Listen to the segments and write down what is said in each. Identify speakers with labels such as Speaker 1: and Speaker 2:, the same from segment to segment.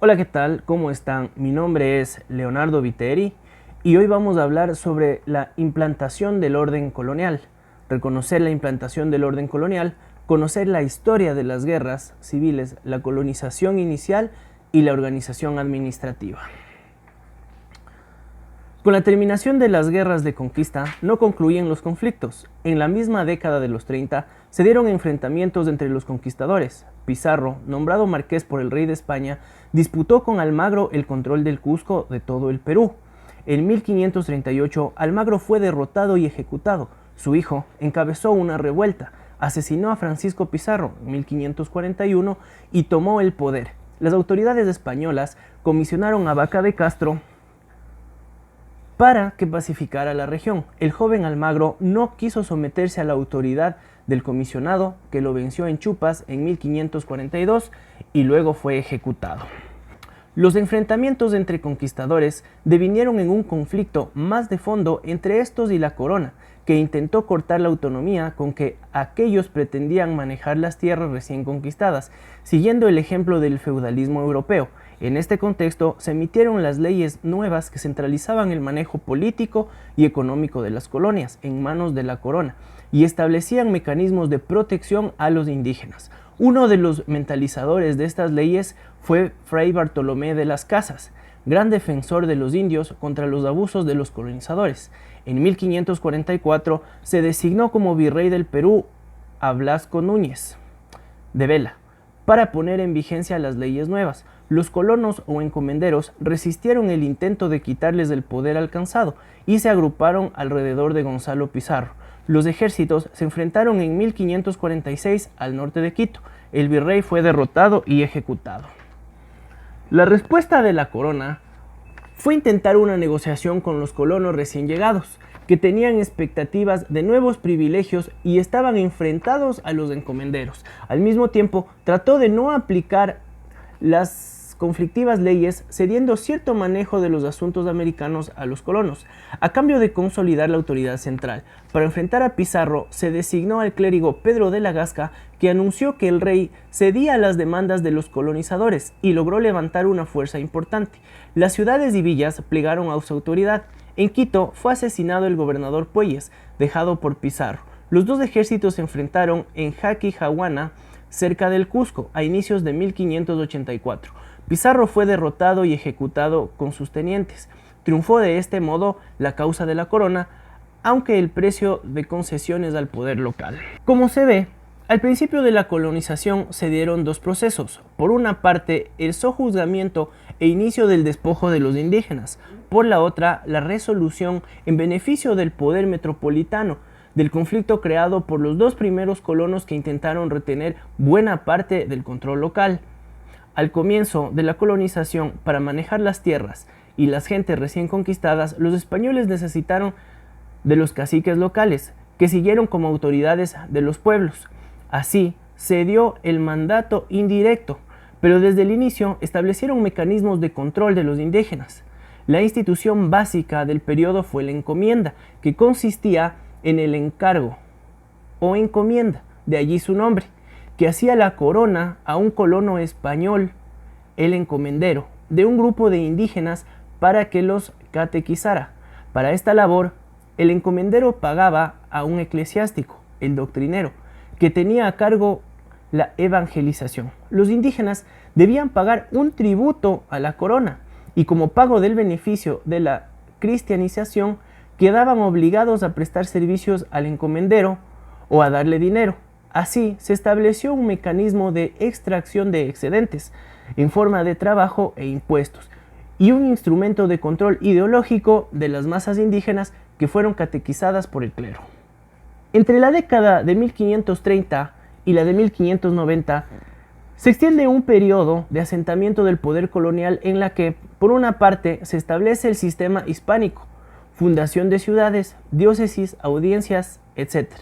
Speaker 1: Hola, ¿qué tal? ¿Cómo están? Mi nombre es Leonardo Viteri y hoy vamos a hablar sobre la implantación del orden colonial. Reconocer la implantación del orden colonial, conocer la historia de las guerras civiles, la colonización inicial y la organización administrativa. Con la terminación de las guerras de conquista no concluían los conflictos. En la misma década de los 30 se dieron enfrentamientos entre los conquistadores. Pizarro, nombrado marqués por el rey de España, disputó con Almagro el control del Cusco de todo el Perú. En 1538 Almagro fue derrotado y ejecutado. Su hijo encabezó una revuelta, asesinó a Francisco Pizarro en 1541 y tomó el poder. Las autoridades españolas comisionaron a Vaca de Castro para que pacificara la región. El joven Almagro no quiso someterse a la autoridad del comisionado, que lo venció en Chupas en 1542 y luego fue ejecutado. Los enfrentamientos entre conquistadores devinieron en un conflicto más de fondo entre estos y la corona, que intentó cortar la autonomía con que aquellos pretendían manejar las tierras recién conquistadas, siguiendo el ejemplo del feudalismo europeo. En este contexto se emitieron las leyes nuevas que centralizaban el manejo político y económico de las colonias en manos de la corona y establecían mecanismos de protección a los indígenas. Uno de los mentalizadores de estas leyes fue Fray Bartolomé de las Casas, gran defensor de los indios contra los abusos de los colonizadores. En 1544 se designó como virrey del Perú a Blasco Núñez de Vela para poner en vigencia las leyes nuevas. Los colonos o encomenderos resistieron el intento de quitarles el poder alcanzado y se agruparon alrededor de Gonzalo Pizarro. Los ejércitos se enfrentaron en 1546 al norte de Quito. El virrey fue derrotado y ejecutado. La respuesta de la corona fue intentar una negociación con los colonos recién llegados, que tenían expectativas de nuevos privilegios y estaban enfrentados a los encomenderos. Al mismo tiempo, trató de no aplicar las conflictivas leyes, cediendo cierto manejo de los asuntos americanos a los colonos, a cambio de consolidar la autoridad central. Para enfrentar a Pizarro, se designó al clérigo Pedro de la Gasca, que anunció que el rey cedía a las demandas de los colonizadores y logró levantar una fuerza importante. Las ciudades y villas plegaron a su autoridad. En Quito fue asesinado el gobernador Puelles, dejado por Pizarro. Los dos ejércitos se enfrentaron en Jaquijahuana, cerca del Cusco, a inicios de 1584. Pizarro fue derrotado y ejecutado con sus tenientes. Triunfó de este modo la causa de la corona, aunque el precio de concesiones al poder local. Como se ve, al principio de la colonización se dieron dos procesos. Por una parte, el sojuzgamiento e inicio del despojo de los indígenas. Por la otra, la resolución en beneficio del poder metropolitano del conflicto creado por los dos primeros colonos que intentaron retener buena parte del control local. Al comienzo de la colonización, para manejar las tierras y las gentes recién conquistadas, los españoles necesitaron de los caciques locales, que siguieron como autoridades de los pueblos. Así, se dio el mandato indirecto, pero desde el inicio establecieron mecanismos de control de los indígenas. La institución básica del periodo fue la encomienda, que consistía en el encargo o encomienda, de allí su nombre, que hacía la corona a un colono español, el encomendero, de un grupo de indígenas para que los catequizara. Para esta labor, el encomendero pagaba a un eclesiástico, el doctrinero, que tenía a cargo la evangelización. Los indígenas debían pagar un tributo a la corona y como pago del beneficio de la cristianización quedaban obligados a prestar servicios al encomendero o a darle dinero. Así se estableció un mecanismo de extracción de excedentes en forma de trabajo e impuestos y un instrumento de control ideológico de las masas indígenas que fueron catequizadas por el clero. Entre la década de 1530 y la de 1590 se extiende un periodo de asentamiento del poder colonial en la que, por una parte, se establece el sistema hispánico, fundación de ciudades, diócesis, audiencias, etc.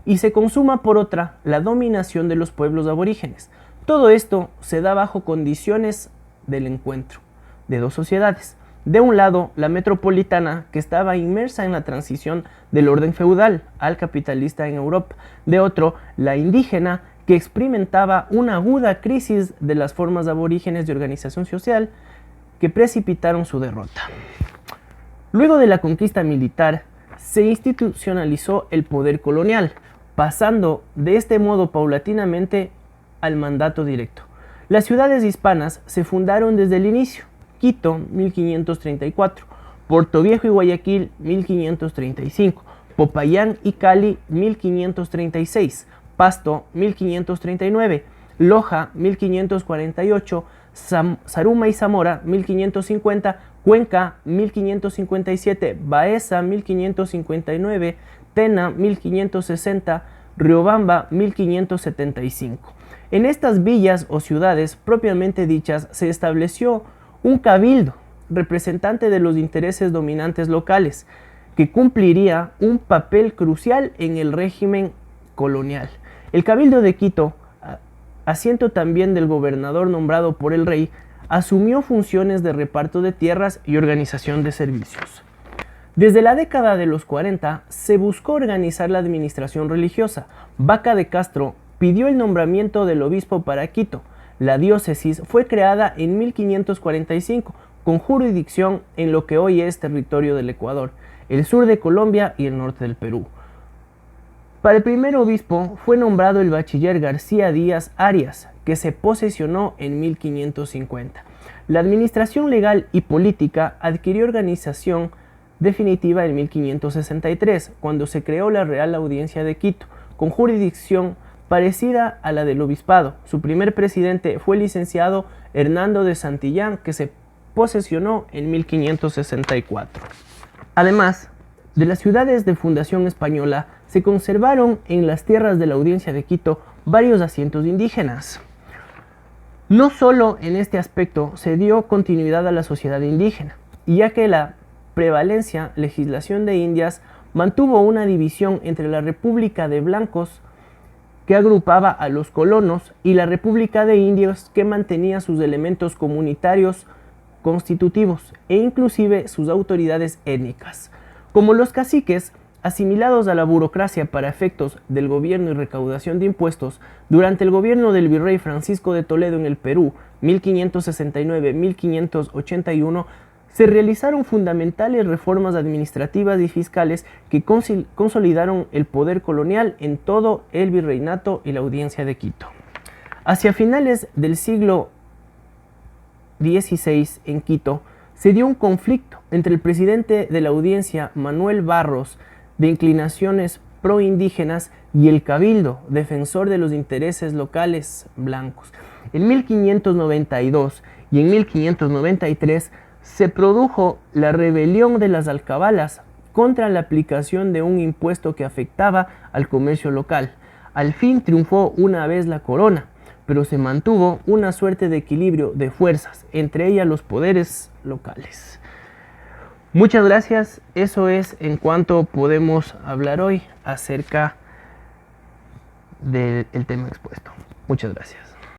Speaker 1: Y se consuma por otra la dominación de los pueblos aborígenes. Todo esto se da bajo condiciones del encuentro de dos sociedades. De un lado, la metropolitana, que estaba inmersa en la transición del orden feudal al capitalista en Europa. De otro, la indígena, que experimentaba una aguda crisis de las formas aborígenes de organización social que precipitaron su derrota. Luego de la conquista militar, se institucionalizó el poder colonial, pasando de este modo paulatinamente al mandato directo. Las ciudades hispanas se fundaron desde el inicio: Quito, 1534, Puerto Viejo y Guayaquil, 1535, Popayán y Cali, 1536, Pasto, 1539, Loja, 1548, Zaruma y Zamora, 1550, Cuenca, 1557, Baeza, 1559, Tena, 1560, Riobamba, 1575. En estas villas o ciudades propiamente dichas se estableció un cabildo, representante de los intereses dominantes locales, que cumpliría un papel crucial en el régimen colonial. El Cabildo de Quito, asiento también del gobernador nombrado por el rey, asumió funciones de reparto de tierras y organización de servicios. Desde la década de los 40 se buscó organizar la administración religiosa. Vaca de Castro pidió el nombramiento del obispo para Quito. La diócesis fue creada en 1545 con jurisdicción en lo que hoy es territorio del Ecuador, el sur de Colombia y el norte del Perú. Para el primer obispo fue nombrado el bachiller García Díaz Arias, que se posesionó en 1550. La administración legal y política adquirió organización definitiva en 1563, cuando se creó la Real Audiencia de Quito, con jurisdicción parecida a la del obispado. Su primer presidente fue el licenciado Hernando de Santillán, que se posesionó en 1564. Además de las ciudades de fundación española, se conservaron en las tierras de la Audiencia de Quito varios asientos indígenas. No solo en este aspecto se dio continuidad a la sociedad indígena, ya que la prevalencia legislación de Indias mantuvo una división entre la República de Blancos, que agrupaba a los colonos, y la República de Indios, que mantenía sus elementos comunitarios constitutivos e inclusive sus autoridades étnicas, como los caciques, asimilados a la burocracia para efectos del gobierno y recaudación de impuestos. Durante el gobierno del virrey Francisco de Toledo en el Perú, 1569-1581, se realizaron fundamentales reformas administrativas y fiscales que consolidaron el poder colonial en todo el virreinato y la Audiencia de Quito. Hacia finales del siglo XVI, en Quito, se dio un conflicto entre el presidente de la Audiencia, Manuel Barros, de inclinaciones proindígenas, y el Cabildo, defensor de los intereses locales blancos. En 1592 y en 1593 se produjo la rebelión de las alcabalas contra la aplicación de un impuesto que afectaba al comercio local. Al fin triunfó una vez la corona, pero se mantuvo una suerte de equilibrio de fuerzas, entre ellas los poderes locales. Muchas gracias, eso es en cuanto podemos hablar hoy acerca del tema expuesto. Muchas gracias.